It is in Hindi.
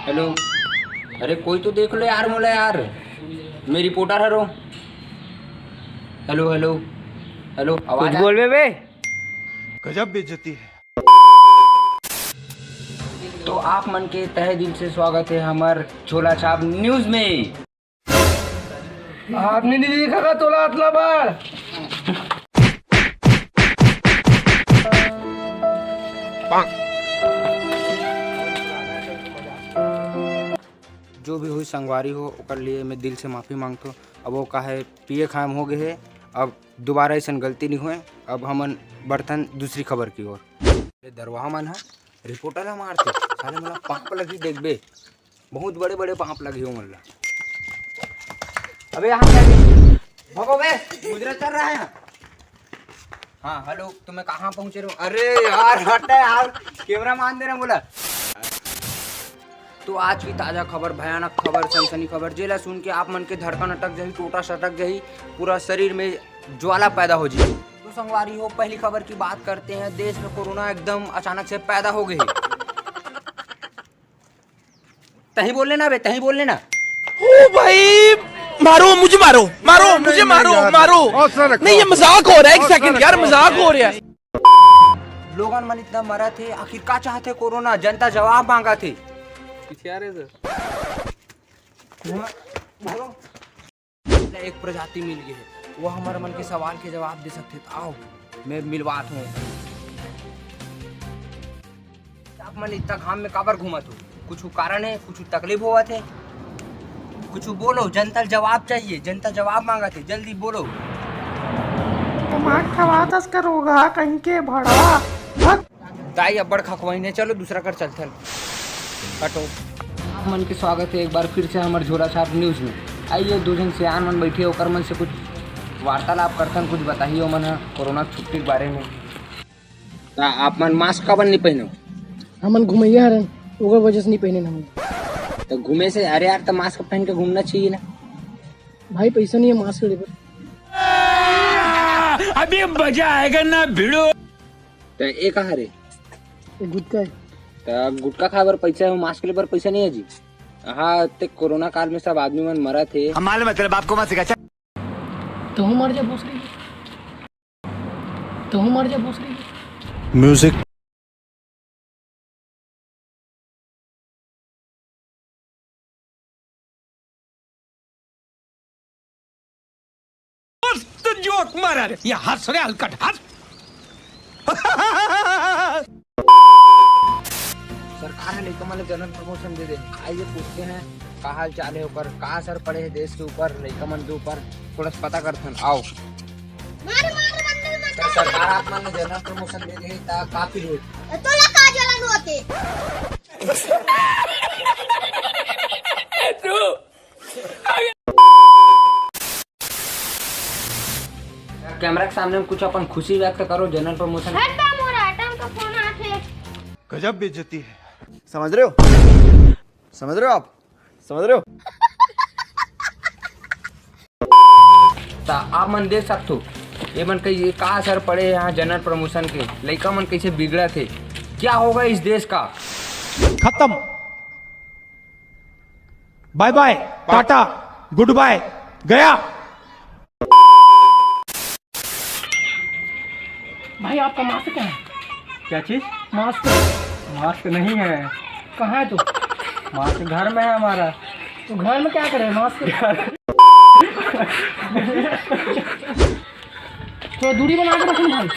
हेलो, अरे कोई तो देख लो यार मोला यार, मैं रिपोर्टर हरो। हेलो हेलो हेलो, आवाज बोल बे। गजब बेइज्जती है। तो आप मन के तहे दिल से स्वागत है हमार झोला छाप न्यूज में। आपने नहीं देखा का तोला अतला बार। जो भी हुई संगवारी हो ओकर लिए मैं दिल से माफ़ी मांगतो। अब वो काहे पिए खाम हो गए है, अब दोबारा ऐसा गलती नहीं हुए। अब हमन बर्तन दूसरी खबर की ओर। दरवाहा मन है रिपोर्टर है मारते साले मला पाप लगी देखबे, बहुत बड़े बड़े पाप लगे हो मन ला। अबे यहाँ भगो बे, गुजरा चल रहा है। हाँ हेलो, तुम्हें कहाँ पहुँचे रहो? अरे यार हटा यार, कैमरा मान देना बोला। तो आज की ताज़ा खबर, भयानक खबर, सनसनी खबर जेला सुन के आप मन के धड़कन अटक जाही, टोटा सटक जाही, पूरा शरीर में ज्वाला पैदा हो जाए। तो संगवारी हो, पहली खबर की बात करते हैं। देश में कोरोना एकदम अचानक से पैदा हो गई। तहीं बोल लेना बे, तहीं बोल लेना। ओ भाई मारो मुझे, मारो मारो मुझे, मारो मारो। नहीं ये मजाक हो रहा है, एक सेकंड यार, मजाक हो रहा है। लोगन मन इतना मरा थे, आखिर क्या चाहते कोरोना? जनता जवाब मांगा थे। एक प्रजाति मिल गई है, वो हमारे मन के सवाल के जवाब दे सकते। तो आओ मैं मिलवात हूँ। आप मन इतना घाम में काबर घूमत हो? कुछ कारण है, कुछ तकलीफ हुआ थे? कुछ बोलो, जनता जवाब चाहिए, जनता जवाब मांगा थे, जल्दी बोलो। खवातस करोगा कहीं के भड़ा ताई अब्बड़ खखवाई ने, चलो दूसरा कर चल चल हटो। मन के स्वागत है एक बार फिर से हमारे झोला छाप न्यूज में। आइए दो जन सियान मन बैठे होकर मन से कुछ वार्तालाप करतन, कुछ बताइए मन कोरोना छुट्टी के बारे में। आप मन मास्क का बन नहीं पहनो? हमन घुमैया हरन, ओकर वजह से नहीं पहने हम। तो घूमे से अरे यार, तो मास्क पहन के घूमना चाहिए ना भाई, पैसा नहीं है मास्क ले पर। अभी मजा आएगा ना भिड़ो। तो ये कहा रे? गुटका है। तो गुटखा खाए बर पैसा है, मास्क ले बर पैसा नहीं है जी। हाँ, ते कोरोना काल में सब आदमी मन मरा थे। हमारे मतलब बाप को मत सिखा। तो हम मर जा भोसड़ी, तो हम मर जा भोसड़ी। म्यूजिक जोक मारा रे, ये हंस रहे हलकट हंस। सरकार है लड़का मन जनरल प्रमोशन दे दे। आइए पूछते हैं का हाल चाल है, ऊपर का असर पड़े है देश के ऊपर, लड़का मन के ऊपर, थोड़ा सा पता करते हैं। आओ तो सरकार आप मन जनरल प्रमोशन दे दे ता काफी हो तो ला का जलन होते। कैमरा के सामने कुछ अपन खुशी व्यक्त करो। जनरल प्रमोशन हटा मोरा आटम का फोन आथे। गजब बेइज्जती है। समझ रहे हो, समझ रहे हो, आप समझ रहे हो। आप मन देख सकते हो ये मन कहीं का असर पड़े यहाँ जनरल प्रमोशन के, लड़का मन कैसे बिगड़ा थे, क्या होगा इस देश का। खत्म, bye bye, tata, goodbye, गया। भाई आपका मास्क कहाँ है? क्या चीज? मास्क मास्क नहीं है। कहाँ है? तू मास्क घर में है हमारा। तो घर में क्या करे मास्क? थोड़ा दूरी बना के रखना भाई।